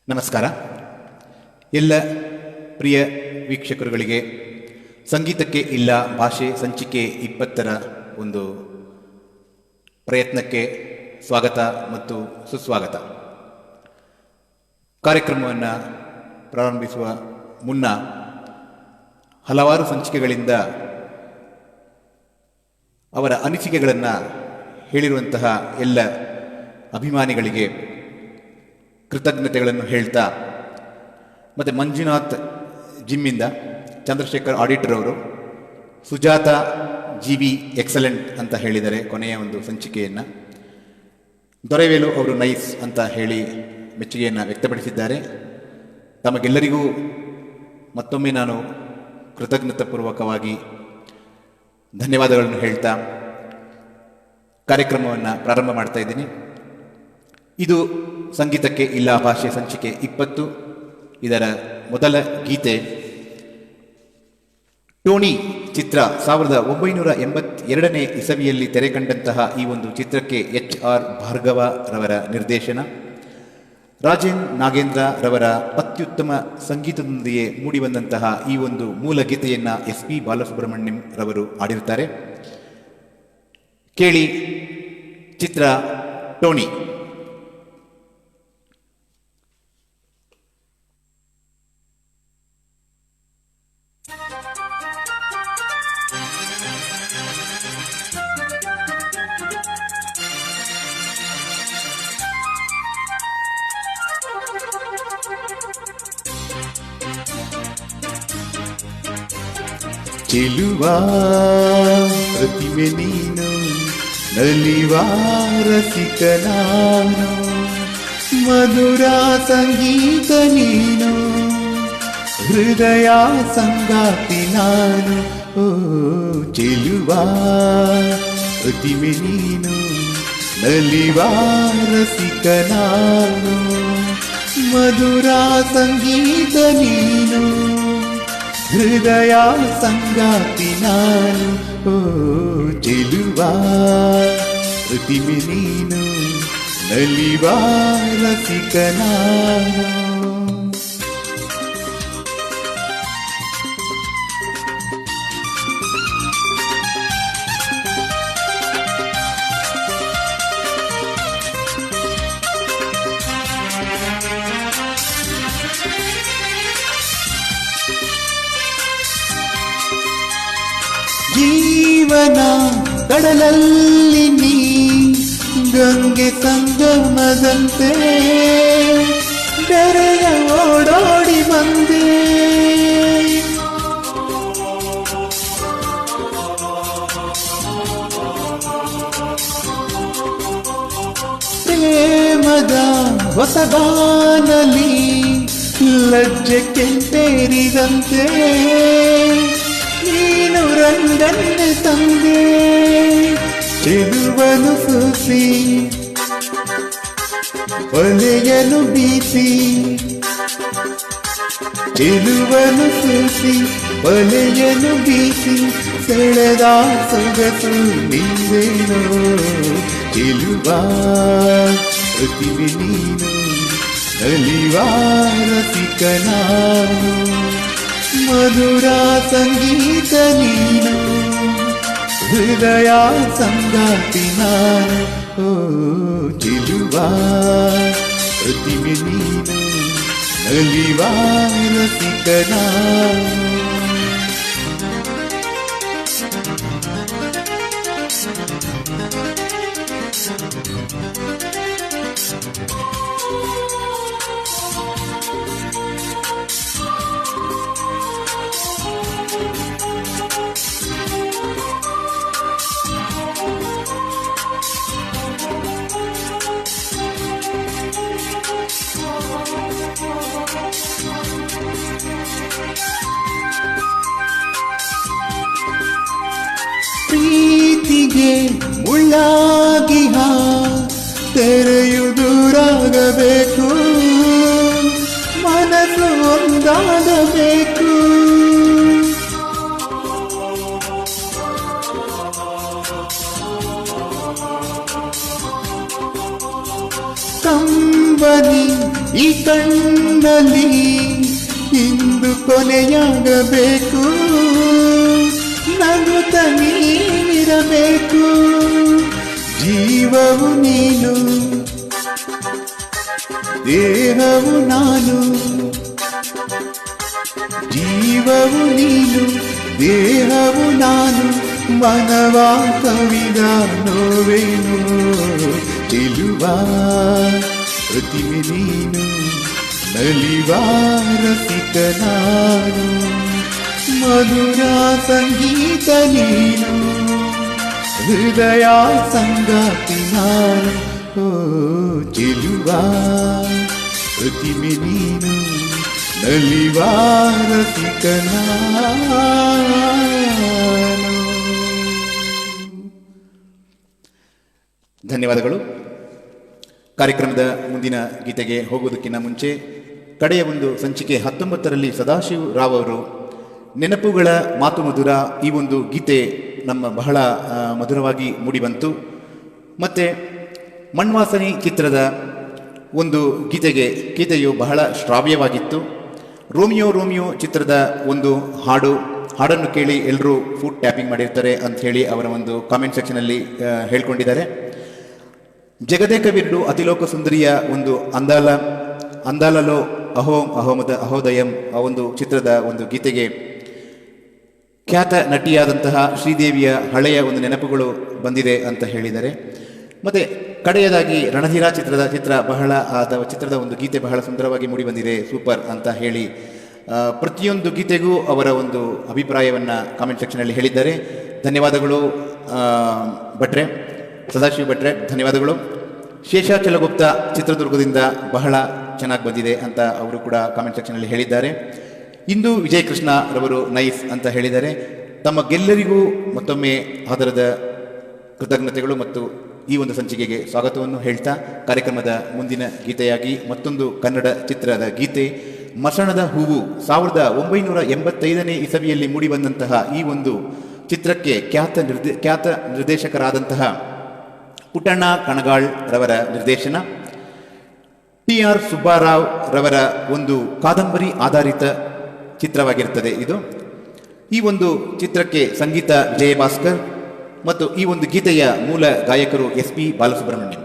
ನಮಸ್ಕಾರ. ಎಲ್ಲ ಪ್ರಿಯ ವೀಕ್ಷಕರುಗಳಿಗೆ ಸಂಗೀತಕ್ಕೆ ಇಲ್ಲ ಭಾಷೆ ಸಂಚಿಕೆ 20ರ ಒಂದು ಪ್ರಯತ್ನಕ್ಕೆ ಸ್ವಾಗತ ಮತ್ತು ಸುಸ್ವಾಗತ. ಕಾರ್ಯಕ್ರಮವನ್ನು ಪ್ರಾರಂಭಿಸುವ ಮುನ್ನ ಹಲವಾರು ಸಂಚಿಕೆಗಳಿಂದ ಅವರ ಅನಿಸಿಕೆಗಳನ್ನು ಹೇಳಿರುವಂತಹ ಎಲ್ಲ ಅಭಿಮಾನಿಗಳಿಗೆ ಕೃತಜ್ಞತೆಗಳನ್ನು ಹೇಳ್ತಾ, ಮತ್ತು ಮಂಜುನಾಥ್ ಜಿಮ್ಮಿಂದ ಚಂದ್ರಶೇಖರ್ ಆಡಿಟರ್ ಅವರು ಸುಜಾತ GB ಎಕ್ಸಲೆಂಟ್ ಅಂತ ಹೇಳಿದರೆ ಕೊನೆಯ ಒಂದು ಸಂಚಿಕೆಯನ್ನು, ದೊರೆವೇಲು ಅವರು ನೈಸ್ ಅಂತ ಹೇಳಿ ಮೆಚ್ಚುಗೆಯನ್ನು ವ್ಯಕ್ತಪಡಿಸಿದ್ದಾರೆ. ತಮಗೆಲ್ಲರಿಗೂ ಮತ್ತೊಮ್ಮೆ ನಾನು ಕೃತಜ್ಞತಾಪೂರ್ವಕವಾಗಿ ಧನ್ಯವಾದಗಳನ್ನು ಹೇಳ್ತಾ ಕಾರ್ಯಕ್ರಮವನ್ನು ಪ್ರಾರಂಭ ಮಾಡ್ತಾ ಇದ್ದೀನಿ. ಇದು ಸಂಗೀತಕ್ಕೆ ಇಲ್ಲ ಭಾಷೆ ಸಂಚಿಕೆ 20. ಇದರ ಮೊದಲ ಗೀತೆ ಟೋನಿ ಚಿತ್ರ 1982ನೇ ಇಸವಿಯಲ್ಲಿ ತೆರೆಕಂಡಂತಹ ಈ ಒಂದು ಚಿತ್ರಕ್ಕೆ HR ಭಾರ್ಗವ ರವರ ನಿರ್ದೇಶನ, ರಾಜೇನ್ ನಾಗೇಂದ್ರ ರವರ ಅತ್ಯುತ್ತಮ ಸಂಗೀತದೊಂದಿಗೆ ಮೂಡಿಬಂದಂತಹ ಈ ಒಂದು ಮೂಲ ಗೀತೆಯನ್ನು SP ಬಾಲಸುಬ್ರಹ್ಮಣ್ಯಂ ರವರು ಹಾಡಿರುತ್ತಾರೆ. ಕೇಳಿ ಚಿತ್ರ ಟೋನಿ. ಚೆಲುವ ಪ್ರತಿಮೆ ನೀನು, ನಲಿವ ರಸಿಕ ನಾನು, ಮಧುರ ಸಂಗೀತ ನೀನು, ಹೃದಯ ಸಂಗಾತಿ ನಾನು. ಓ ಚೆಲುವ ಪ್ರತಿಮೆ ನೀನು, ನಲಿವ ರಸಿಕ ನಾನು, ಮಧುರ ಸಂಗೀತ ನೀನು, ಹೃದಯ ಸಂಗಾತಿ ನಾನು. ಓ ಚೆಲುವ ಪ್ರತಿಮೆ ನೀನು, ನಲಿವ ರಸಿಕ ನಾನು. ಜೀವನ ಕಡಲಲ್ಲಿ ನೀ ಗಂಗೆ ಸಂಗಮದಂತೆ ಬೆರೆಯ ಓಡೋಡಿ ಬಂದೆ. ಪ್ರೇಮದ ಹೊಸಗಾನಲಿ ಲಜ್ಜೆ ಕೆಂಪೇರಿದಂತೆ ನೀನು ರಂಗನ್ನೆ ತಂದೆ. ಚೆಲುವನು ಸೂಸಿ ಒಲೆಯನು ಬೀಸಿ, ಚೆಲುವನು ಸೂಸಿ ಒಲೆಯನು ಬೀಸಿ, ಸೆಳೆದ ಸೊಗಸು ನೀವೇನೋ. ಚೆಲುವ ಪ್ರತಿಮೆ ನೀನು, ನಲಿವ ರಸಿಕ ನಾನು, ಮಧುರ ಸಂಗೀತ ನೀನು, ಹೃದಯ ಸಂಗಾತಿ ನಾನು. ಓ ಚೆಲುವ ಪ್ರತಿಮೆ ನೀನು, ನಲಿವ ರಸಿಕ ನಾನು. ಪ್ರೀತಿಗೆ ಮುಳ್ಳಾಗಿ ತೆರೆಯುವುದೂರಾಗಬೇಕು, ಮನಸ್ಸು ಒಂದಾಗಬೇಕು. ಕಂಬನಿ ಈ ಕಣ್ಣಲ್ಲಿ ಇಂದು ಕೊನೆಯಾಗಬೇಕು, ನಗುತ್ತ ನೀನಿರಬೇಕು. ಜೀವವು ನೀನು, ದೇಹವು ನಾನು, ಜೀವವು ನೀನು, ದೇಹವು ನಾನು, ಮನವ ಕವಿದ ನೋವೇನು ಚೆಲುವ ಪ್ರತಿಮೆ ನೀನು, ನಲಿವ ರಸಿಕ ನಾನು, ಮಧುರ ಸಂಗೀತ ನೀನು, ಹೃದಯ ಸಂಗಾತಿ ನಾನು. ಓ ಚೆಲುವ ಪ್ರತಿಮೆ ನೀನು, ನಲಿವ ರಸಿಕ ನಾನು. ಧನ್ಯವಾದಗಳು. ಕಾರ್ಯಕ್ರಮದ ಮುಂದಿನ ಗೀತೆಗೆ ಹೋಗುವುದಕ್ಕಿಂತ ಮುಂಚೆ ಕಡೆಯ ಒಂದು ಸಂಚಿಕೆ 19ರಲ್ಲಿ ಸದಾಶಿವ ರಾವ್ ಅವರು ನೆನಪುಗಳ ಮಾತು ಮಧುರ ಈ ಒಂದು ಗೀತೆ ನಮ್ಮ ಬಹಳ ಮಧುರವಾಗಿ ಮೂಡಿಬಂತು. ಮತ್ತು ಮಣ್ವಾಸನಿ ಚಿತ್ರದ ಒಂದು ಗೀತೆಯು ಬಹಳ ಶ್ರಾವ್ಯವಾಗಿತ್ತು. ರೋಮಿಯೋ ರೋಮಿಯೋ ಚಿತ್ರದ ಒಂದು ಹಾಡನ್ನು ಕೇಳಿ ಎಲ್ಲರೂ ಫುಟ್ ಟ್ಯಾಪಿಂಗ್ ಮಾಡಿರ್ತಾರೆ ಅಂತ ಹೇಳಿ ಅವರ ಒಂದು ಕಾಮೆಂಟ್ ಸೆಕ್ಷನಲ್ಲಿ ಹೇಳ್ಕೊಂಡಿದ್ದಾರೆ. ಜಗದೇಕ ವೀರುಡು ಅತಿಲೋಕ ಸುಂದರಿಯ ಒಂದು ಅಂದಾಲಲೋ ಅಹೋದಯಂ ಆ ಒಂದು ಚಿತ್ರದ ಒಂದು ಗೀತೆಗೆ ಖ್ಯಾತ ನಟಿಯಾದಂತಹ ಶ್ರೀದೇವಿಯ ಹಳೆಯ ಒಂದು ನೆನಪುಗಳು ಬಂದಿದೆ ಅಂತ ಹೇಳಿದ್ದಾರೆ. ಮತ್ತು ಕಡೆಯದಾಗಿ ರಣಧೀರ ಚಿತ್ರದ ಒಂದು ಗೀತೆ ಬಹಳ ಸುಂದರವಾಗಿ ಮೂಡಿ ಬಂದಿದೆ, ಸೂಪರ್ ಅಂತ ಹೇಳಿ ಪ್ರತಿಯೊಂದು ಗೀತೆಗೂ ಅವರ ಒಂದು ಅಭಿಪ್ರಾಯವನ್ನು ಕಾಮೆಂಟ್ ಸೆಕ್ಷನಲ್ಲಿ ಹೇಳಿದ್ದಾರೆ. ಧನ್ಯವಾದಗಳು ಭಟ್ರೆ, ಸದಾಶಿವ ಭಟ್ರೆ, ಧನ್ಯವಾದಗಳು. ಶೇಷಾಚಲಗುಪ್ತ ಚಿತ್ರದುರ್ಗದಿಂದ ಬಹಳ ಚೆನ್ನಾಗಿ ಬಂದಿದೆ ಅಂತ ಅವರು ಕೂಡ ಕಾಮೆಂಟ್ ಸೆಕ್ಷನಲ್ಲಿ ಹೇಳಿದ್ದಾರೆ. ಇಂದು ವಿಜಯ್ ಕೃಷ್ಣ ರವರು ನೈಸ್ ಅಂತ ಹೇಳಿದ್ದಾರೆ. ತಮಗೆಲ್ಲರಿಗೂ ಮತ್ತೊಮ್ಮೆ ಆಧಾರದ ಕೃತಜ್ಞತೆಗಳು ಮತ್ತು ಈ ಒಂದು ಸಂಚಿಕೆಗೆ ಸ್ವಾಗತವನ್ನು ಹೇಳ್ತಾ ಕಾರ್ಯಕ್ರಮದ ಮುಂದಿನ ಗೀತೆಯಾಗಿ ಮತ್ತೊಂದು ಕನ್ನಡ ಚಿತ್ರದ ಗೀತೆ ಮಸಣದ ಹೂವು 1985ನೇ ಇಸವಿಯಲ್ಲಿ ಮೂಡಿಬಂದಂತಹ ಈ ಒಂದು ಚಿತ್ರಕ್ಕೆ ಖ್ಯಾತ ನಿರ್ದೇಶಕರಾದಂತಹ ಪುಟ್ಟಣ್ಣ ಕಣಗಾಳ್ ರವರ ನಿರ್ದೇಶನ, TR ಸುಬ್ಬಾರಾವ್ ರವರ ಒಂದು ಕಾದಂಬರಿ ಆಧಾರಿತ ಚಿತ್ರವಾಗಿರುತ್ತದೆ ಇದು. ಈ ಒಂದು ಚಿತ್ರಕ್ಕೆ ಸಂಗೀತ ವಿಜಯಭಾಸ್ಕರ್ ಮತ್ತು ಈ ಒಂದು ಗೀತೆಯ ಮೂಲ ಗಾಯಕರು SP ಬಾಲಸುಬ್ರಹ್ಮಣ್ಯಂ.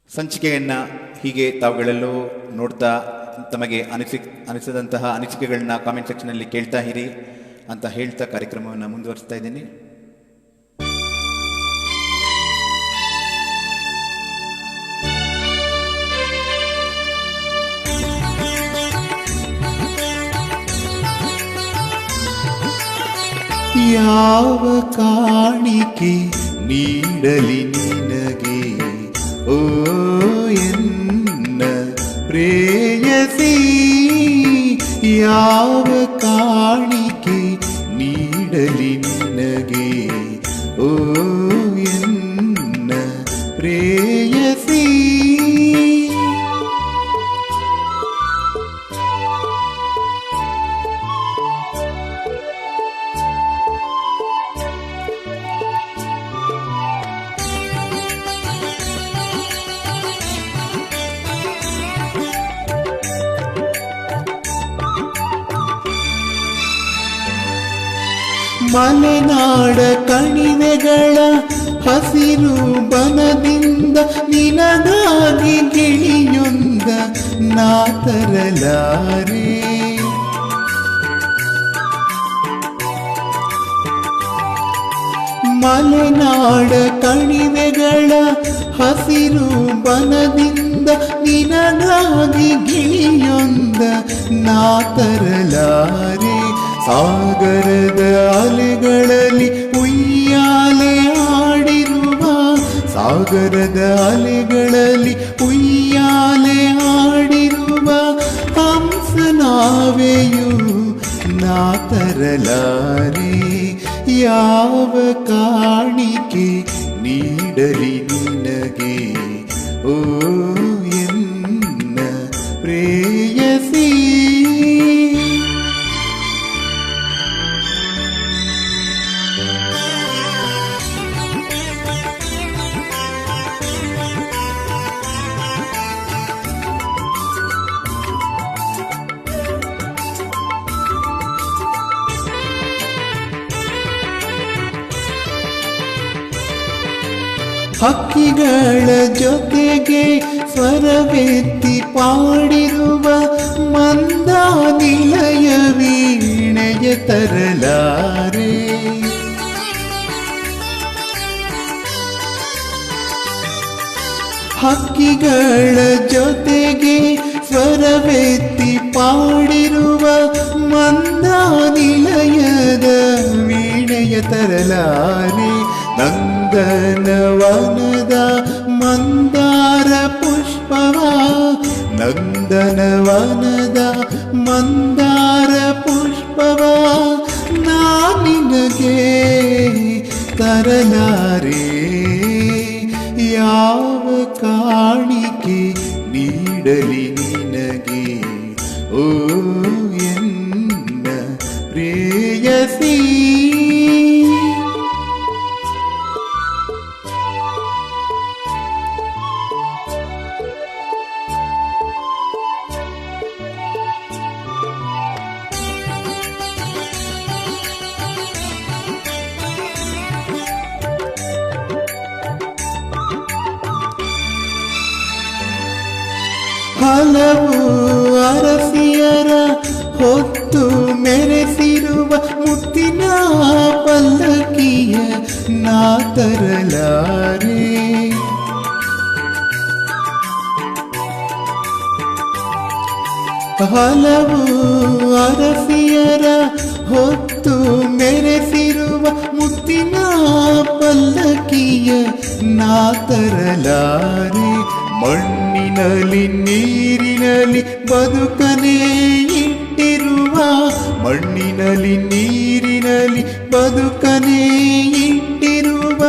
ಸಂಚಿಕೆಯನ್ನು ಹೀಗೆ ತಾವುಗಳೆಲ್ಲೋ ನೋಡ್ತಾ ತಮಗೆ ಅನಿಸಿದಂತಹ ಅನಿಸಿಕೆಗಳನ್ನ ಕಾಮೆಂಟ್ ಸೆಕ್ಷನಲ್ಲಿ ಕೇಳ್ತಾ ಇರಿ ಅಂತ ಹೇಳ್ತಾ ಕಾರ್ಯಕ್ರಮವನ್ನು ಮುಂದುವರಿಸ್ತಾ ಇದ್ದೀನಿ. ಯಾವ ಕಾಣಿಕೆ ನೀಡಲಿ ನಿನಗೆ ಓ ಎನ್ನ ಪ್ರೇಯಸಿ, ಯಾವ ಕಾಣಿಕೆ ನೀಡಲಿ ನಿನಗೆ ಓ ಎನ್ನ ಪ್ರೇಯಸಿ. ಮಲೆನಾಡ ಕಣಿವೆಗಳ ಹಸಿರು ಬನದಿಂದ ನಿನಗಾಗಿ ಗಿಳಿಯೊಂದ ನಾ ತರಲಾರೆ. ಮಲೆನಾಡ ಕಣಿವೆಗಳ ಹಸಿರು ಬನದಿಂದ ನಿನಗಾಗಿ ಗಿಳಿಯೊಂದ ನಾ ತರಲಾರೆ. ಸಾಗರದ ಅಲೆಗಳಲ್ಲಿ ಉಯ್ಯಾಲೆ ಆಡಿರುವ, ಸಾಗರದ ಅಲೆಗಳಲ್ಲಿ ಉಯ್ಯಾಲೆ ಆಡಿರುವ ಹಂಸನಾವೆಯು ನಾ ತರಲಾರೆ ಯಾವ ಕಾಣಿಕೆ ನೀಡಲಿ ನಿನಗೆ ಓ ಎನ್ನ ಪ್ರೇಯಸಿ. ಹಕ್ಕಿಗಳ ಜೊತೆಗೆ ಸ್ವರವೆತ್ತಿ ಪಾಡಿರುವ ಮಂದ ನಿಲಯ ವೀಣೆಯ ತರಲಾರೆ. ಹಕ್ಕಿಗಳ ಜೊತೆಗೆ ಸ್ವರವೆತ್ತಿ ಪಾಡಿರುವ ಮಂದ ನಿಲಯದ ವೀಣೆಯ ತರಲಾರೆ. ನಂದನವನದ ಮಂದಾರ ಪುಷ್ಪವ ನಂದನವನದ ಮಂದಾರ ಪುಷ್ಪವ ನಾನಿನಗೆ ತರಲಾರೆ ಯಾವ ಕಾಣಿಕೆ ನೀಡಲಿ ನಿನಗೆ ಓ ಎನ್ನ ಪ್ರೇಯಸಿ. ಹಲವು ಅರಸಿಯರ ಹೊತ್ತು ಮೆರೆಸಿರುವ ಮುತ್ತಿನ ಪಲ್ಲಕ್ಕಿಯ ನಾ ತರಲಾರೆ. ಹಲವು ಅರಸಿಯರ ಹೊತ್ತು ಮೆರೆಸಿರುವ ಮುತ್ತಿನ ಪಲ್ಲಕ್ಕಿಯ ನಾ ತರಲಾರೆ. ಮಣ್ಣಿನಲ್ಲಿ ನೀರಿನಲ್ಲಿ ಬದುಕನೇ ಇಟ್ಟಿರುವ ಮಣ್ಣಿನಲ್ಲಿ ನೀರಿನಲ್ಲಿ ಬದುಕನೇ ಇಟ್ಟಿರುವ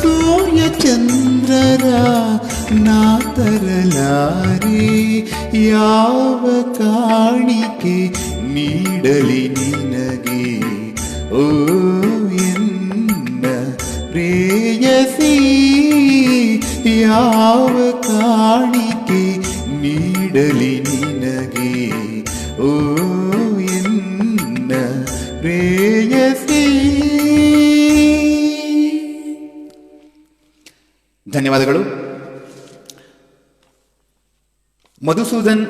ಸೂರ್ಯ ಚಂದ್ರರ ನಾ ತರಲಾರೆ ಯಾವ ಕಾಣಿಕೆ ನೀಡಲಿ ನಿನಗೆ ಓ ಎನ್ನ ಪ್ರೇಯಸಿ. ಯಾವ ಕಾಣಿಕೆ ನೀಡಲಿ ನಿನಗೆ ಓ ಎನ್ನ ಪ್ರೇಯಸಿ. ಧನ್ಯವಾದಗಳು. Madhusudan,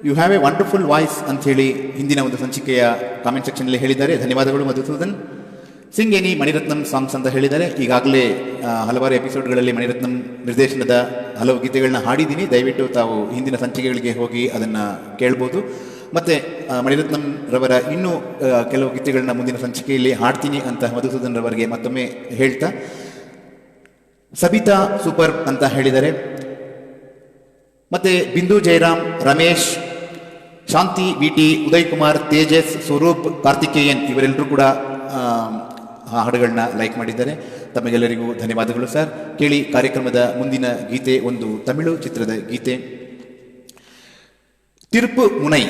you have a wonderful voice ಅಂಥೇಳಿ ಹಿಂದಿನ ಒಂದು ಸಂಚಿಕೆಯ ಕಾಮೆಂಟ್ ಸೆಕ್ಷನಲ್ಲಿ ಹೇಳಿದ್ದಾರೆ. ಧನ್ಯವಾದಗಳು Madhusudan. Sing any Mani Ratnam songs ಅಂತ ಹೇಳಿದ್ದಾರೆ. ಈಗಾಗಲೇ ಹಲವಾರು ಎಪಿಸೋಡ್ಗಳಲ್ಲಿ ಮಣಿರತ್ನಂ ನಿರ್ದೇಶನದ ಹಲವು ಗೀತೆಗಳನ್ನ ಹಾಡಿದ್ದೀನಿ. ದಯವಿಟ್ಟು ತಾವು ಹಿಂದಿನ ಸಂಚಿಕೆಗಳಿಗೆ ಹೋಗಿ ಅದನ್ನು ಕೇಳ್ಬೋದು. ಮತ್ತು ಮಣಿರತ್ನಂ ರವರ ಇನ್ನೂ ಕೆಲವು ಗೀತೆಗಳನ್ನ ಮುಂದಿನ ಸಂಚಿಕೆಯಲ್ಲಿ ಹಾಡ್ತೀನಿ ಅಂತ ಮಧುಸೂದನ್ ರವರಿಗೆ ಮತ್ತೊಮ್ಮೆ ಹೇಳ್ತಾ, ಸಬಿತಾ ಸೂಪರ್ ಅಂತ ಹೇಳಿದ್ದಾರೆ. ಮತ್ತು ಬಿಂದು ಜಯರಾಮ್, ರಮೇಶ್, ಶಾಂತಿ, ವಿಟಿ, ಉದಯ್ ಕುಮಾರ್, ತೇಜಸ್, ಸ್ವರೂಪ್, ಕಾರ್ತಿಕೇಯನ್ ಇವರೆಲ್ಲರೂ ಕೂಡ ಹಾಡುಗಳನ್ನ ಲೈಕ್ ಮಾಡಿದ್ದಾರೆ. ತಮಗೆಲ್ಲರಿಗೂ ಧನ್ಯವಾದಗಳು ಸರ್. ಕೇಳಿ ಕಾರ್ಯಕ್ರಮದ ಮುಂದಿನ ಗೀತೆ ಒಂದು ತಮಿಳು ಚಿತ್ರದ ಗೀತೆ. ತಿರುಪು ಮುನೈ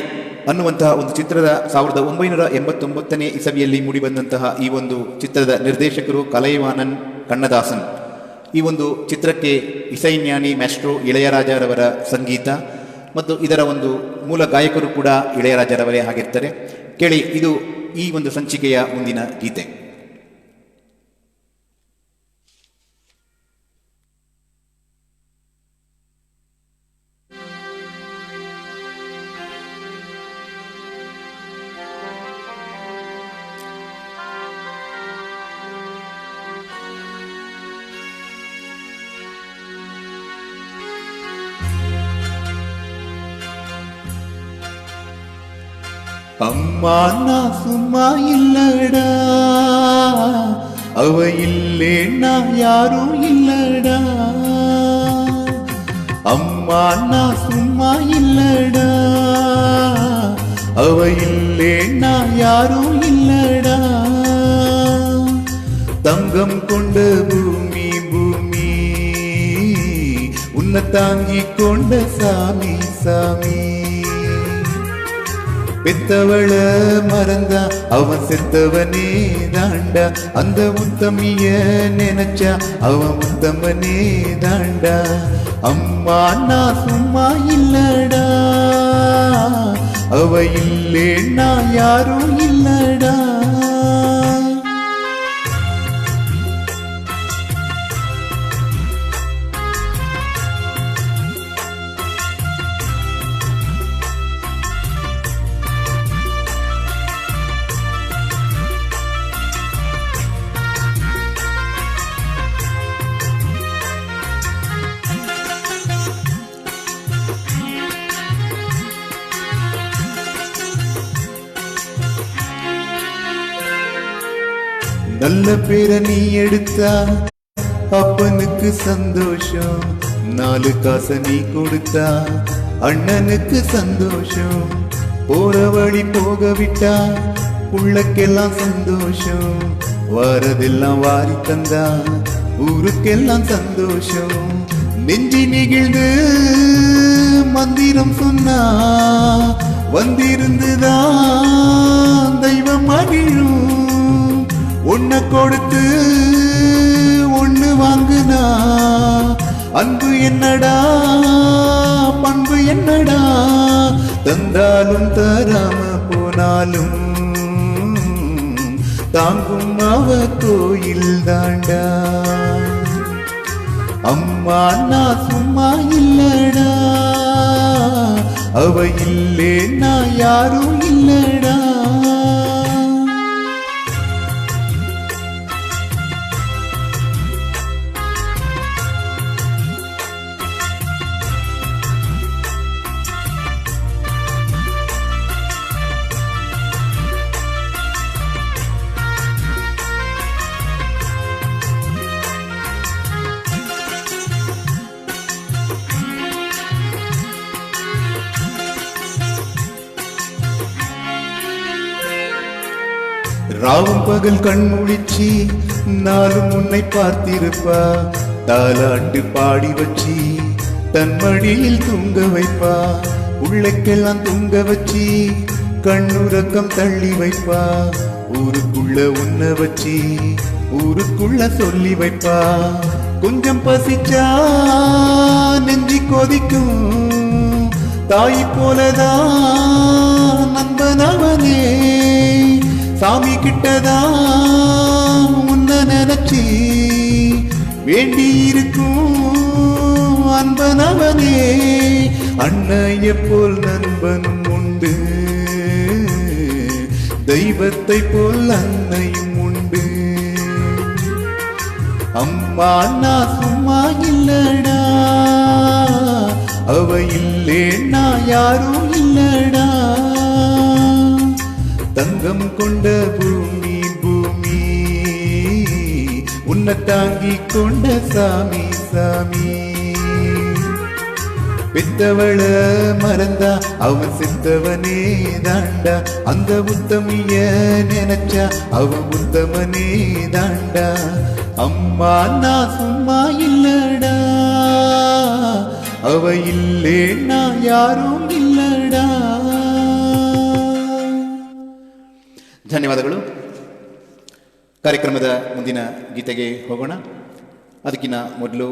ಅನ್ನುವಂತಹ ಒಂದು ಚಿತ್ರದ 1989ನೇ ಇಸವಿಯಲ್ಲಿ ಮೂಡಿಬಂದಂತಹ ಈ ಒಂದು ಚಿತ್ರದ ನಿರ್ದೇಶಕರು ಕಲೈವಾನನ್ ಕಣ್ಣದಾಸನ್. ಈ ಒಂದು ಚಿತ್ರಕ್ಕೆ ಇಸೈಜ್ಞಾನಿ ಮ್ಯಾಸ್ಟ್ರೋ ಇಳೆಯರಾಜರವರ ಸಂಗೀತ ಮತ್ತು ಇದರ ಒಂದು ಮೂಲ ಗಾಯಕರು ಕೂಡ ಇಳೆಯರಾಜರವರೇ ಆಗಿರ್ತಾರೆ. ಕೇಳಿ, ಇದು ಈ ಒಂದು ಸಂಚಿಕೆಯ ಮುಂದಿನ ಗೀತೆ. அம்மா நான் சும்மா இல்லடா, அவ இல்லேன்னா யாரும் இல்லடா. அம்மா நான் சும்மா இல்லடா, அவ இல்லேன்னா யாரும் இல்லடா. தங்கம் கொண்ட பூமி பூமி உன்னை தாங்கி கொண்ட சாமி சாமி. பெத்தவள மறந்தா அவன் செத்தவனே தாண்டா. அந்த முத்தமிய நினைச்சா அவன் முத்தமனே தாண்டா. அம்மா நான் சும்மா இல்லடா, அவ இல்லேன்னா யாரும் இல்லடா. நல்ல பேரை நீ எடுத்தா அப்பனுக்கு சந்தோஷம். 4 காசை நீ கொடுத்தா அண்ணனுக்கு சந்தோஷம். போற வழி போக விட்டா புள்ளக்கெல்லாம் சந்தோஷம். வாரதெல்லாம் வாரி தந்தா ஊருக்கெல்லாம் சந்தோஷம். நெஞ்சி நெகிழ்ந்து மந்திரம் சொன்னா வந்திருந்துதான் தெய்வம் மகிழும். ஒன்ன கொடுத்து ஒண்ணு வாங்குனா அன்பு என்னடா பண்பு என்னடா. தந்தாலும் தராம போனாலும் தாங்கும் அவ கோயில் தாண்டா. அம்மா நான் சும்மா இல்லடா, அவ இல்லேன்னா யாரும் இல்லடா. ராவும் பகல் கண் முழிச்சி நாளும் உன்னை பார்த்திருப்பா. தாலாட்டு பாடி வச்சி தன் மடியில் தூங்க வைப்பா. உள்ளைக்கெல்லாம் தூங்க வச்சி கண்ணுறக்கம் தள்ளி வைப்பா. ஊருக்குள்ள உன்ன வச்சி ஊருக்குள்ள சொல்லி வைப்பா. கொஞ்சம் பசிச்சா நெஞ்சி கொதிக்கும். தாய் போலதான் நண்பனவனே. சாமி கிட்டதான் உன்ன நினைச்சி வேண்டி இருக்கும் அன்பனவனே. அன்னைய போல் நண்பனும் உண்டு, தெய்வத்தை போல் அன்னையும் உண்டு. அம்மா நான் சும்மா இல்லடா, அவ இல்லேன்னா யாரும் இல்லடா. தங்கம் கொண்ட பூமி பூமி உன்னை தாங்கி கொண்ட சாமி சாமி. பெத்தவள மறந்தா அவன் செத்தவனே தாண்டா. அந்த உத்தமிய நினைச்சா அவன் உத்தமனே தாண்டா. அம்மா நான் சும்மா இல்லடா, அவ இல்லேன்னா ಯಾரும் ಇಲ್ಲಡ. ಧನ್ಯವಾದಗಳು. ಕಾರ್ಯಕ್ರಮದ ಮುಂದಿನ ಗೀತೆಗೆ ಹೋಗೋಣ. ಅದಕ್ಕಿಂತ ಮೊದಲು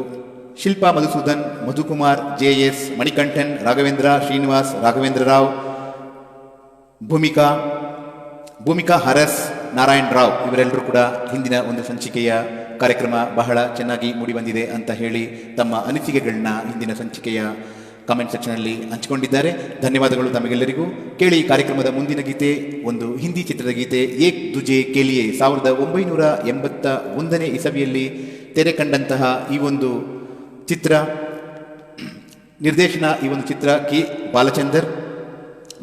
ಶಿಲ್ಪಾ ಮಧುಸೂದನ್, ಮಧುಕುಮಾರ್, JS, ಮಣಿಕಂಠನ್, ರಾಘವೇಂದ್ರ, ಶ್ರೀನಿವಾಸ್, ರಾಘವೇಂದ್ರ ರಾವ್, ಭೂಮಿಕಾ ಹರಸ್, ನಾರಾಯಣ್ ರಾವ್ ಇವರೆಲ್ಲರೂ ಕೂಡ ಹಿಂದಿನ ಒಂದು ಸಂಚಿಕೆಯ ಕಾರ್ಯಕ್ರಮ ಬಹಳ ಚೆನ್ನಾಗಿ ಮೂಡಿಬಂದಿದೆ ಅಂತ ಹೇಳಿ ತಮ್ಮ ಅನಿಸಿಕೆಗಳನ್ನ ಹಿಂದಿನ ಸಂಚಿಕೆಯ ಕಾಮೆಂಟ್ ಸೆಕ್ಷನಲ್ಲಿ ಹಂಚಿಕೊಂಡಿದ್ದಾರೆ. ಧನ್ಯವಾದಗಳು ತಮಗೆಲ್ಲರಿಗೂ. ಕೇಳಿ ಕಾರ್ಯಕ್ರಮದ ಮುಂದಿನ ಗೀತೆ ಒಂದು ಹಿಂದಿ ಚಿತ್ರದ ಗೀತೆ, ಏಕ್ ದುಜೆ ಕೇಲಿಯೇ. 1981ನೇ ಇಸವಿಯಲ್ಲಿ ತೆರೆ ಕಂಡಂತಹ ಈ ಒಂದು ಚಿತ್ರ, ನಿರ್ದೇಶನ ಈ ಒಂದು ಚಿತ್ರ ಕೆ ಬಾಲಚಂದರ್.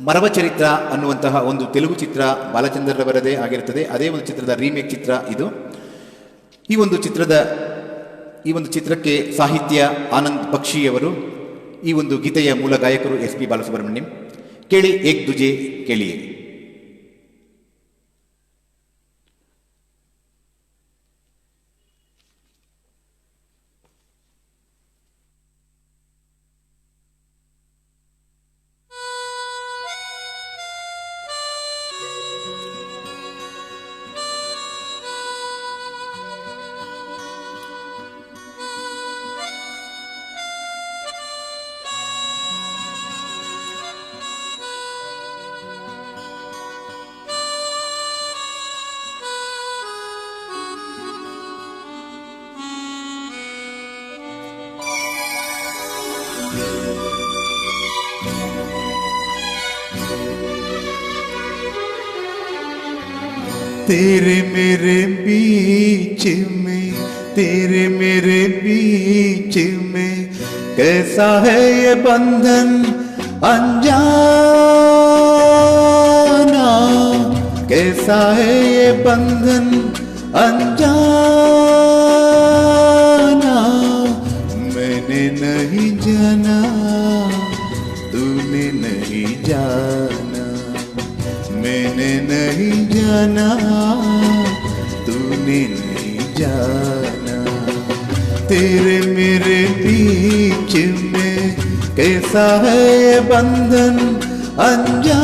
ಮರವ ಚರಿತ್ರ ಅನ್ನುವಂತಹ ಒಂದು ತೆಲುಗು ಚಿತ್ರ ಬಾಲಚಂದರ್ ರವರದೇ ಆಗಿರುತ್ತದೆ. ಅದೇ ಒಂದು ಚಿತ್ರದ ರೀಮೇಕ್ ಚಿತ್ರ ಇದು. ಈ ಒಂದು ಚಿತ್ರಕ್ಕೆ ಸಾಹಿತ್ಯ ಆನಂದ್ ಬಕ್ಷಿಯವರು, ಈ ಒಂದು ಗೀತೆಯ ಮೂಲ ಗಾಯಕರು SP ಬಾಲಸುಬ್ರಹ್ಮಣ್ಯಂ. ಕೇಳಿ ಏಕ್ ದುಜೆ ಕೇಳಿಯೇ. तेरे मेरे बीच में, तेरे मेरे बीच में कैसा है ये बंधन अनजाना, कैसा है ये बंधन अनजाना। मैंने नहीं जाना, तूने नहीं जाना, मैंने नहीं जाना, तूने नहीं जाना। तेरे मेरे बीच में कैसा है ये बंधन अनजाना।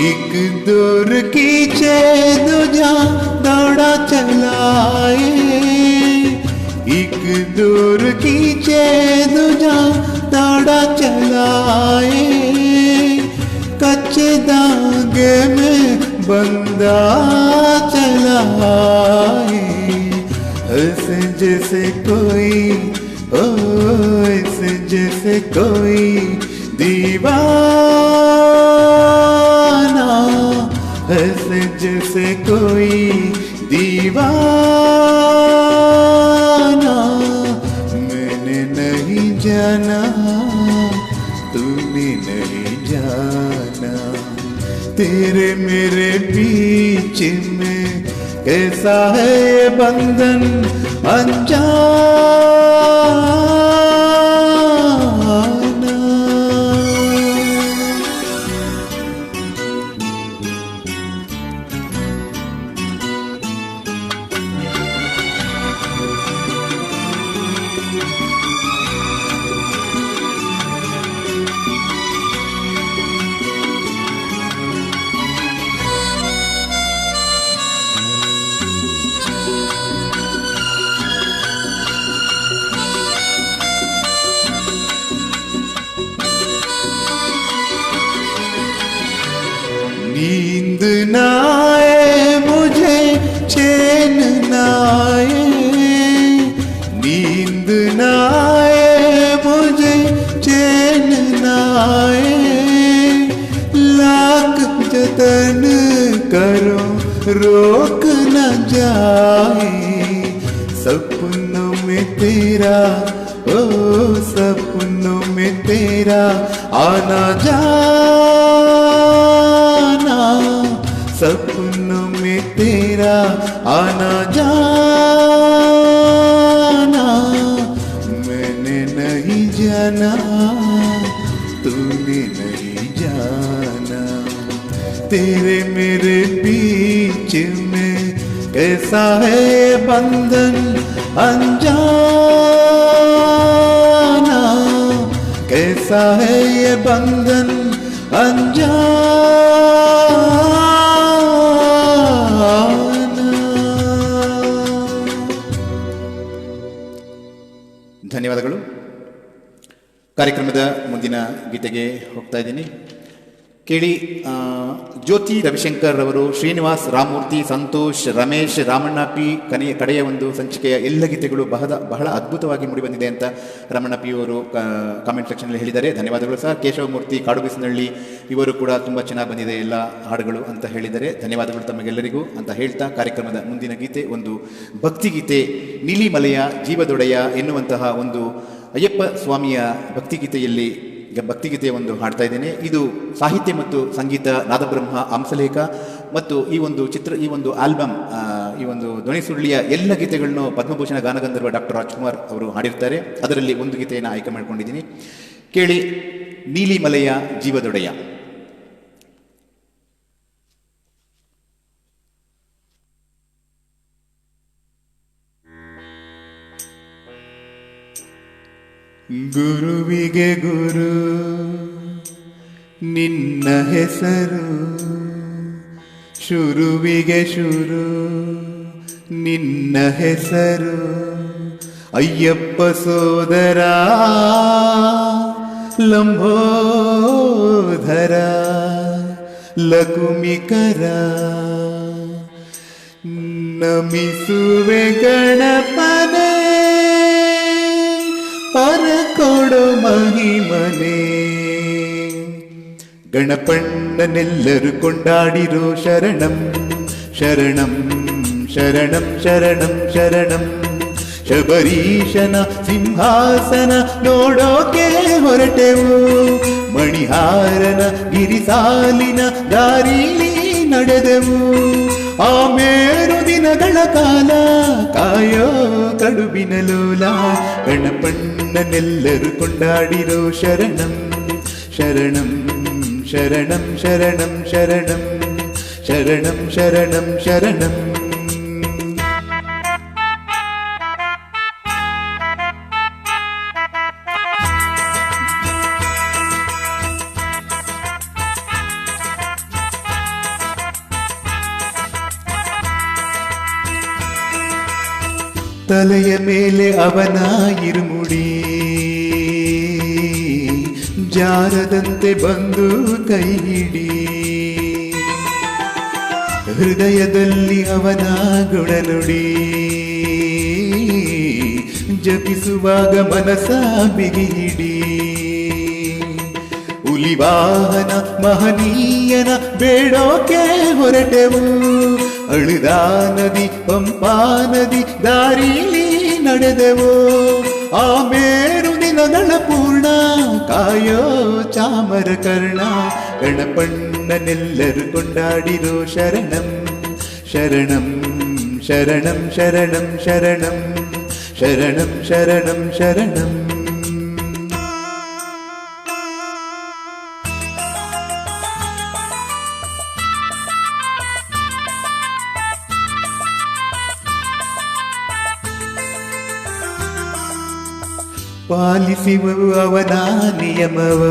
एक दूर की दूजा दौड़ा चलाए, एक दूर की दूजा दौड़ा चलाए। कच्चे धागे में बंदा चलाए, ऐसे जैसे कोई, ओ ऐसे जैसे कोई दीवाना, ऐसे जैसे कोई दीवाना। मैंने नहीं जाना, तूने नहीं जाना। तेरे मेरे बीच में कैसा है ये बंधन अनजाना। नींद न आए मुझे, चैन न आए, नींद न आए मुझे, चैन न आए। लाख जतन करो रोक न जाए, सपनों में तेरा, ओ सपनों में तेरा आना जाना, सपनों में तेरा आना जाना। मैंने नहीं जाना, तूने नहीं जाना। तेरे मेरे बीच में कैसा है बंधन अनजाना, कैसा है ये बंधन अनजाना। ಧನ್ಯವಾದಗಳು. ಕಾರ್ಯಕ್ರಮದ ಮುಂದಿನ ಗೀತೆಗೆ ಹೋಗ್ತಾ ಇದ್ದೀನಿ. ಕೇಳಿ ಜ್ಯೋತಿ ರವಿಶಂಕರ್ ಅವರು, ಶ್ರೀನಿವಾಸ್, ರಾಮಮೂರ್ತಿ, ಸಂತೋಷ್, ರಮೇಶ್, ರಾಮಣ್ಣ ಪಿ ಕಡೆಯ ಒಂದು ಸಂಚಿಕೆಯ ಎಲ್ಲ ಗೀತೆಗಳು ಬಹಳ ಅದ್ಭುತವಾಗಿ ಮೂಡಿಬಂದಿದೆ ಅಂತ ರಮಣ್ಣ ಪಿ ಅವರು ಕಾಮೆಂಟ್ ಸೆಕ್ಷನಲ್ಲಿ ಹೇಳಿದ್ದಾರೆ. ಧನ್ಯವಾದಗಳು ಸರ್. ಕೇಶವಮೂರ್ತಿ ಕಾಡುಬಿಸಿನಹಳ್ಳಿ ಇವರು ಕೂಡ ತುಂಬ ಚೆನ್ನಾಗಿ ಬಂದಿದೆ ಎಲ್ಲ ಹಾಡುಗಳು ಅಂತ ಹೇಳಿದ್ದಾರೆ. ಧನ್ಯವಾದಗಳು ತಮಗೆಲ್ಲರಿಗೂ ಅಂತ ಹೇಳ್ತಾ ಕಾರ್ಯಕ್ರಮದ ಮುಂದಿನ ಗೀತೆ ಒಂದು ಭಕ್ತಿಗೀತೆ, ನೀಲಿಮಲೆಯ ಜೀವದೊಡೆಯ ಎನ್ನುವಂತಹ ಒಂದು ಅಯ್ಯಪ್ಪ ಸ್ವಾಮಿಯ ಭಕ್ತಿಗೀತೆಯ ಒಂದು ಹಾಡ್ತಾ ಇದ್ದೇನೆ. ಇದು ಸಾಹಿತ್ಯ ಮತ್ತು ಸಂಗೀತ ನಾದಬ್ರಹ್ಮ ಹಂಸಲೇಖ ಮತ್ತು ಈ ಒಂದು ಆಲ್ಬಮ್, ಈ ಒಂದು ಧ್ವನಿ ಸುರುಳಿಯ ಎಲ್ಲ ಗೀತೆಗಳನ್ನು ಪದ್ಮಭೂಷಣ ಗಾನಗಂಧರ್ವ ಡಾಕ್ಟರ್ ರಾಜ್ಕುಮಾರ್ ಅವರು ಹಾಡಿರ್ತಾರೆ. ಅದರಲ್ಲಿ ಒಂದು ಗೀತೆಯನ್ನು ಆಯ್ಕೆ ಮಾಡ್ಕೊಂಡಿದ್ದೀನಿ. ಕೇಳಿ, ನೀಲಿಮಲೆಯ ಜೀವದೊಡೆಯ. ಗುರುವಿಗೆ ಗುರು ನಿನ್ನ ಹೆಸರು, ಶುರುವಿಗೆ ಶುರು ನಿನ್ನ ಹೆಸರು, ಅಯ್ಯಪ್ಪ ಸೋದರ ಲಂಬೋಧರ ಲಕುಮಿಕರ, ನಮಿಸುವೆ ಗಣಪನೇ ಪರಕೊಡು ಮಹಿಮನೆ. ಗಣಪಣ್ಣನೆಲ್ಲರೂ ಕೊಂಡಾಡಿರೋ ಶರಣಂ ಶರಣಂ ಶರಣಂ ಶರಣಂ ಶರಣಂ. ಶಬರೀಶನ ಸಿಂಹಾಸನ ನೋಡೋಕೆ ಹೊರಟೆವು, ಮಣಿಹಾರನ ಗಿರಿಸಾಲಿನ ದಾರಿಲಿ ನಡೆದೆವು. ಆ ಮೇರು ದಿನಗಳ ಕಾಲ ಕಾಯೋ ಕಡುಬಿನ ಲೋಲ, ಗಣಪಣ್ಣನೆಲ್ಲರೂ ಕೊಂಡಾಡಿರೋ ಶರಣಂ ಶರಣಂ ಶರಣಂ ಶರಣಂ ಶರಣಂ ಶರಣಂ ಶರಣಂ ಶರಣಂ. ತಲೆಯ ಮೇಲೆ ಅವನ ಇರುಮುಡಿ, ಜಾರದಂತೆ ಬಂದು ಕೈ ಹಿಡಿ. ಹೃದಯದಲ್ಲಿ ಅವನ ಗುಣನುಡಿ, ಜಪಿಸುವಾಗ ಮನಸ ಬಿಗಿ ಹಿಡಿ. ಹುಲಿವಾಹನ ಮಹನೀಯನ ಬೇಡೋಕೆ ಹೊರಟೆವು, ಅಳುದಾ ನದಿ ಪಂಪಾ ನದಿ ದಾರಿಲಿ ನಡೆದೆವು. ಆ ಮೇರು ದಿನಗಳ ಪೂರ್ಣ ಕಾಯೋ ಚಾಮರ ಕರ್ಣ, ಗಣಪಣ್ಣನೆಲ್ಲರೂ ಕೊಂಡಾಡಿರೋ ಶರಣಂ ಶರಣಂ ಶರಣಂ ಶರಣಂ ಶರಣಂ ಶರಣಂ ಶರಣಂ ಶರಣಂ. ಪಾಲಿಸುವವು ಅವನ ನಿಯಮವ,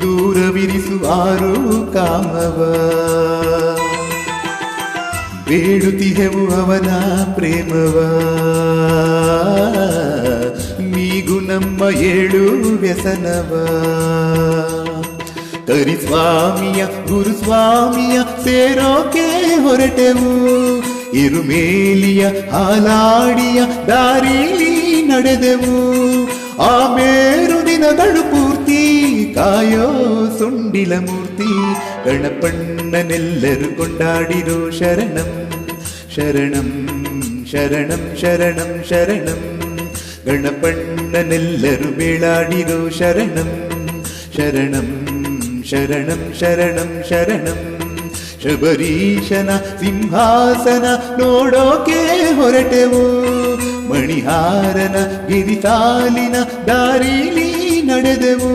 ದೂರವಿರಿಸುವಾರು ಕಾಮವ. ಬೇಡುತ್ತಿಹೆವು ಅವನ ಪ್ರೇಮವ, ನೀಗು ನಮ್ಮ ಏಳು ವ್ಯಸನವ. ಕರಿಸ್ವಾಮಿಯ ಗುರುಸ್ವಾಮಿಯ ಸೇರೋಕೆ ಹೊರಟೆವು, ಇರುಮೇಲಿಯ ಹಾಲಾಡಿಯ ದಾರಿಲಿ ನಡೆದೆವು. ಆ ಮೇರು ದಿನಗಳು ಪೂರ್ತಿ ಕಾಯೋ ಸುಂಡಿಲ ಮೂರ್ತಿ, ಗಣಪಣ್ಣನೆಲ್ಲರೂ ಕೊಂಡಾಡಿರೋ ಶರಣಂ ಶರಣಂ ಶರಣಂ ಶರಣಂ ಶರಣಂ. ಗಣಪಣ್ಣನೆಲ್ಲರೂ ಬೇಳಾಡಿರೋ ಶರಣಂ ಶರಣಂ ಶರಣಂ ಶರಣಂ ಶರಣಂ. ಶಬರೀಶನ ಸಿಂಹಾಸನ ನೋಡೋಕೆ ಹೊರಟೆವು, ಮಣಿಹಾರನ ಗಿರಿಸಾಲಿನ ದಾರಿಲಿ ನಡೆದೆವು.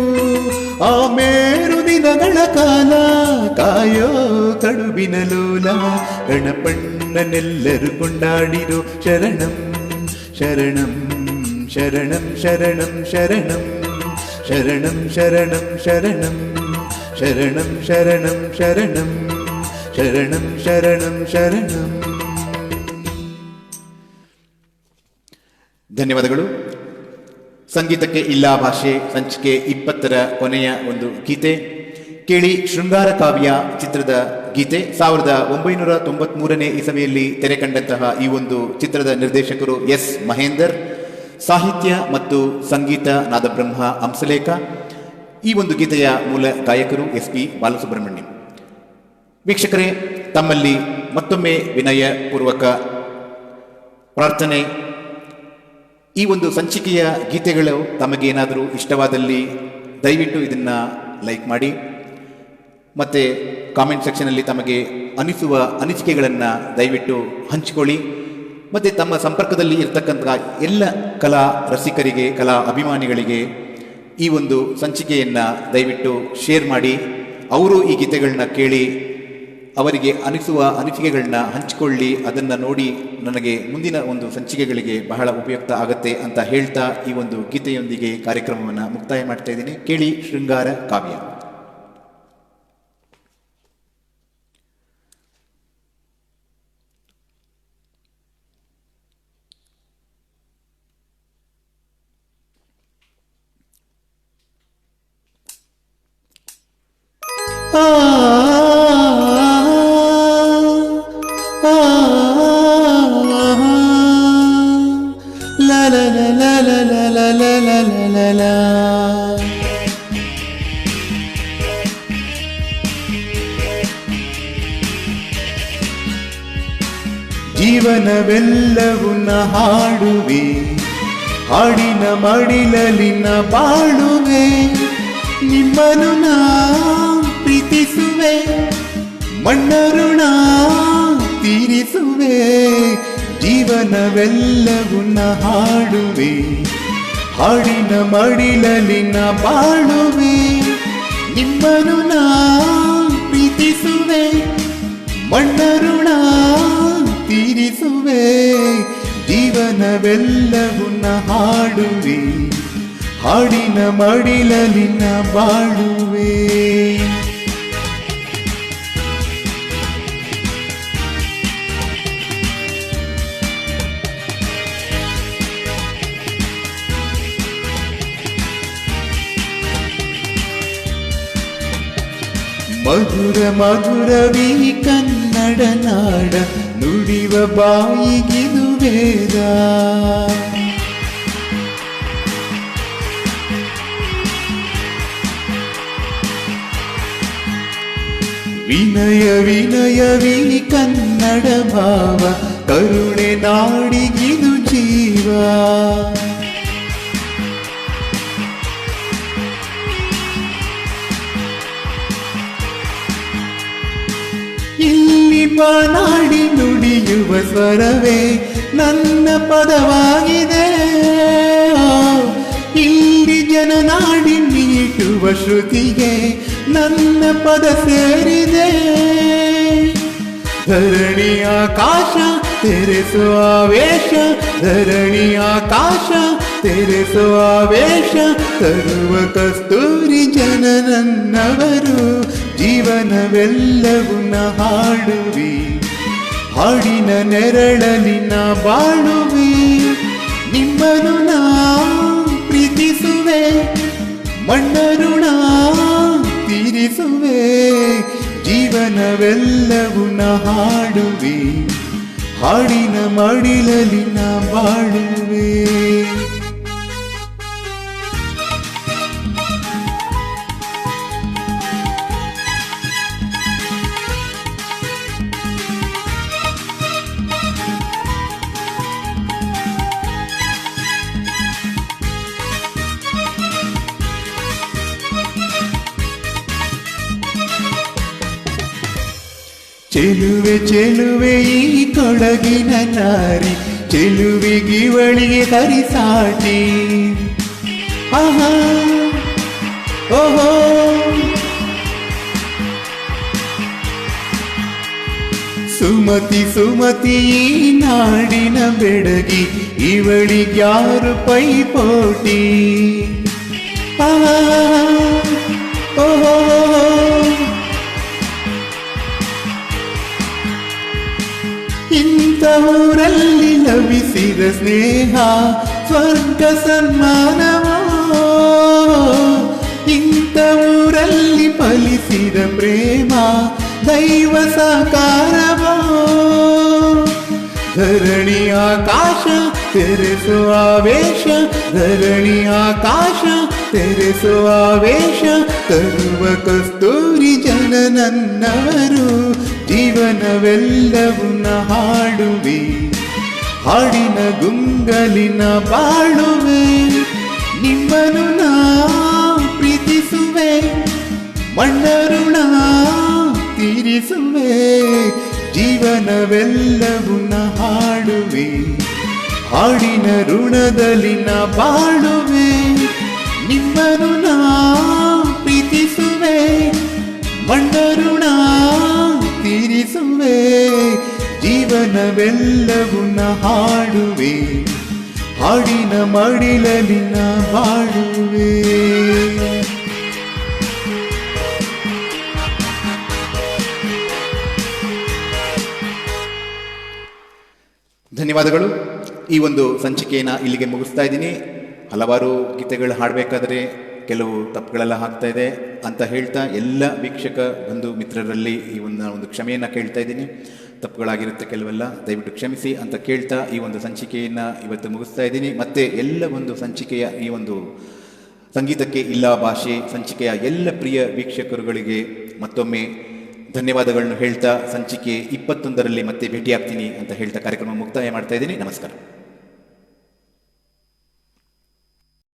ಆ ಮೇರು ದಿನಗಳ ಕಾಲ ಕಾಯೋ ಕಡುಬಿನ ಲೋಲ, ಗಣಪಣ್ಣನೆಲ್ಲರೂ ಕೊಂಡಾಡಿರೋ ಶರಣಂ ಶರಣಂ ಶರಣಂ ಶರಣಂ ಶರಣಂ ಶರಣಂ ಶರಣಂ ಶರಣಂ ಶರಣಂ ಶರಣಂ ಶರಣಂ ಶರಣಂ ಶರಣಂ ಶರಣಂ. ಧನ್ಯವಾದಗಳು. ಸಂಗೀತಕ್ಕೆ ಇಲ್ಲ ಭಾಷೆ ಸಂಚಿಕೆ 20ರ ಕೊನೆಯ ಒಂದು ಗೀತೆ ಕೇಳಿ. ಶೃಂಗಾರ ಕಾವ್ಯ ಚಿತ್ರದ ಗೀತೆ 1993ನೇ ಇಸವಿಯಲ್ಲಿ ತೆರೆ ಕಂಡಂತಹ ಈ ಒಂದು ಚಿತ್ರದ ನಿರ್ದೇಶಕರು ಎಸ್ ಮಹೇಂದರ್, ಸಾಹಿತ್ಯ ಮತ್ತು ಸಂಗೀತ ನಾದಬ್ರಹ್ಮ ಹಂಸಲೇಖ. ಈ ಒಂದು ಗೀತೆಯ ಮೂಲ ಗಾಯಕರು SP ಬಾಲಸುಬ್ರಹ್ಮಣ್ಯಂ. ವೀಕ್ಷಕರೇ, ತಮ್ಮಲ್ಲಿ ಮತ್ತೊಮ್ಮೆ ವಿನಯಪೂರ್ವಕ ಪ್ರಾರ್ಥನೆ. ಈ ಒಂದು ಸಂಚಿಕೆಯ ಗೀತೆಗಳು ತಮಗೇನಾದರೂ ಇಷ್ಟವಾದಲ್ಲಿ ದಯವಿಟ್ಟು ಇದನ್ನು ಲೈಕ್ ಮಾಡಿ, ಮತ್ತು ಕಾಮೆಂಟ್ ಸೆಕ್ಷನಲ್ಲಿ ತಮಗೆ ಅನಿಸುವ ಅನಿಸಿಕೆಗಳನ್ನು ದಯವಿಟ್ಟು ಹಂಚಿಕೊಳ್ಳಿ. ಮತ್ತು ತಮ್ಮ ಸಂಪರ್ಕದಲ್ಲಿ ಇರತಕ್ಕಂಥ ಎಲ್ಲ ಕಲಾ ರಸಿಕರಿಗೆ, ಕಲಾ ಅಭಿಮಾನಿಗಳಿಗೆ ಈ ಒಂದು ಸಂಚಿಕೆಯನ್ನು ದಯವಿಟ್ಟು ಶೇರ್ ಮಾಡಿ. ಅವರು ಈ ಗೀತೆಗಳನ್ನ ಕೇಳಿ ಅವರಿಗೆ ಅನಿಸುವ ಅನಿಸಿಕೆಗಳನ್ನ ಹಂಚಿಕೊಳ್ಳಿ. ಅದನ್ನು ನೋಡಿ ನನಗೆ ಮುಂದಿನ ಒಂದು ಸಂಚಿಕೆಗಳಿಗೆ ಬಹಳ ಉಪಯುಕ್ತ ಆಗುತ್ತೆ ಅಂತ ಹೇಳ್ತಾ ಈ ಒಂದು ಗೀತೆಯೊಂದಿಗೆ ಕಾರ್ಯಕ್ರಮವನ್ನು ಮುಕ್ತಾಯ ಮಾಡ್ತಾ ಇದ್ದೀನಿ. ಕೇಳಿ ಶೃಂಗಾರ ಕಾವ್ಯ. ಜೀವನವೆಲ್ಲವನ್ನ ಹಾಡುವೆ, ಹಾಡಿನ ಮಡಿಲಲಿನ ಬಾಳುವೆ, ನಿಮ್ಮನು ನಾ ಪ್ರೀತಿಸುವೆ, ಮಣ್ಣರುಣ ತೀರಿಸುವೆ. ಜೀವನವೆಲ್ಲವನ್ನ ಹಾಡುವೆ, ಹಾಡಿನ ಮಡಿಲಲಿನ ಬಾಳುವೆ, ನಿಮ್ಮನು ನಾ ಪ್ರೀತಿಸುವೆ, ಮಣ್ಣರುಣ ತೀರಿಸುವೆ. ಜೀವನವೆಲ್ಲವನ್ನ ಹಾಡುವೆ, ಹಾಡಿನ ಮಡಿಲಲಿನ ಬಾಳುವೆ. ಮಧುರ ಮಧುರವೀ ಕನ್ನಡ ನಾಡ, ನುಡಿವ ಬಾಯಿಗಿದು ವೇದ. ವಿನಯ ವಿನಯವೀ ಕನ್ನಡ ಭಾವ, ಕರುಣೆ ನಾಡಿಗಿದು ಜೀವ. ಇಲ್ಲಿ ಬಾನಾಡಿ ನುಡಿಯುವ ಸ್ವರವೇ ನನ್ನ ಪದವಾಗಿದೆ. ಇಲ್ಲಿ ಜನನಾಡಿ ಮೀಟುವ ಶ್ರುತಿಗೆ ನನ್ನ ಪದ ಸೇರಿದೆ. ಧರಣಿ ಆಕಾಶ ತೆರೆಸುವ ಆವೇಶ, ಧರಣಿ ಆಕಾಶ ತೆರೆಸುವ ಆವೇಶ, ತರುವ ಕಸ್ತೂರಿ ಜನ ನನ್ನವರು. ಜೀವನವೆಲ್ಲವನ್ನ ಹಾಡುವೆ, ಹಾಡಿನ ನೆರಳಲಿನ ಬಾಳುವೆ, ನಿಮ್ಮನು ನಾ ಪ್ರೀತಿಸುವೆ, ಮಣ್ಣರುಣ ತೀರಿಸುವೆ. ಜೀವನವೆಲ್ಲವನ್ನ ಹಾಡುವೆ, ಹಾಡಿನ ಮಡಿಲಲಿನ ಬಾಳುವೆ. ಚೆಲುವೆ ಚೆಲುವೆ ಈ ಕೊಡಗಿನ ನಾರಿ, ಚೆಲುವಿಗಿವಳಿಗೆ ಹರಿಸಾಟಿ. ಆಹಾ ಓಹೋ, ಸುಮತಿ ಸುಮತಿ ಈ ನಾಡಿನ ಬೆಡಗಿ, ಇವಳಿಗ್ಯಾರು ಪೈಪೋಟಿ. ಆಹಾ ಓಹೋ, ಇಂಥ ಊರಲ್ಲಿ ಲಭಿಸಿದ ಸ್ನೇಹ ಸ್ವರ್ಗ ಸನ್ಮಾನವೋ ಇಂಥ ಊರಲ್ಲಿ ಫಲಿಸಿದ ಪ್ರೇಮ ದೈವ ಸಾಕಾರವೋ ಧರಣಿ ಆಕಾಶ ತೆರೆಸುವ ಆವೇಶ ಧರಣಿ ಆಕಾಶ ತೆರೆಸುವ ಆವೇಶ ತರುವ ಕಸ್ತೂರಿ ಜನ ನನ್ನವರು ಜೀವನವೆಲ್ಲವನ್ನ ಹಾಡುವೆ ಹಾಡಿನ ಗುಂಗಲಿನ ಬಾಳುವೆ ನಿಮ್ಮನು ನಾ ಪ್ರೀತಿಸುವೆ ಮಣ್ಣರುಣ ತೀರಿಸುವೆ ಜೀವನವೆಲ್ಲವನ್ನ ಹಾಡುವೆ ಹಾಡಿನ ಋಣದಲ್ಲಿನ ಬಾಳುವೆ ನಿಮ್ಮನು ನಾ ಪ್ರೀತಿಸುವೆ ಮಣ್ಣರುಣ ತೀರಿಸುವೆ ಜೀವನವೆಲ್ಲವನ್ನ ಹಾಡುವೆ ಹಾಡಿನ ಮಡಿಲಲಿನ ಬಾಳುವೆ ಧನ್ಯವಾದಗಳು. ಈ ಒಂದು ಸಂಚಿಕೆಯನ್ನು ಇಲ್ಲಿಗೆ ಮುಗಿಸ್ತಾ ಇದ್ದೀನಿ. ಹಲವಾರು ಗೀತೆಗಳು ಹಾಡಬೇಕಾದ್ರೆ ಕೆಲವು ತಪ್ಪುಗಳೆಲ್ಲ ಆಗ್ತಾ ಇದೆ ಅಂತ ಹೇಳ್ತಾ ಎಲ್ಲ ವೀಕ್ಷಕ ಬಂಧು ಮಿತ್ರರಲ್ಲಿ ಈ ಒಂದು ಕ್ಷಮೆಯನ್ನು ಕೇಳ್ತಾ ಇದ್ದೀನಿ. ತಪ್ಪುಗಳಾಗಿರುತ್ತೆ ಕೆಲವೆಲ್ಲ, ದಯವಿಟ್ಟು ಕ್ಷಮಿಸಿ ಅಂತ ಕೇಳ್ತಾ ಈ ಒಂದು ಸಂಚಿಕೆಯನ್ನು ಇವತ್ತು ಮುಗಿಸ್ತಾ ಇದ್ದೀನಿ. ಮತ್ತೆ ಎಲ್ಲ ಒಂದು ಸಂಚಿಕೆಯ ಈ ಒಂದು ಸಂಗೀತಕ್ಕೆ ಇಲ್ಲ ಭಾಷೆ ಸಂಚಿಕೆಯ ಎಲ್ಲ ಪ್ರಿಯ ವೀಕ್ಷಕರುಗಳಿಗೆ ಮತ್ತೊಮ್ಮೆ ಧನ್ಯವಾದಗಳನ್ನು ಹೇಳ್ತಾ ಸಂಚಿಕೆ 21ರಲ್ಲಿ ಮತ್ತೆ ಭೇಟಿಯಾಗ್ತೀನಿ ಅಂತ ಹೇಳ್ತಾ ಕಾರ್ಯಕ್ರಮ ಮುಕ್ತಾಯ ಮಾಡ್ತಾ ಇದ್ದೀನಿ. ನಮಸ್ಕಾರ.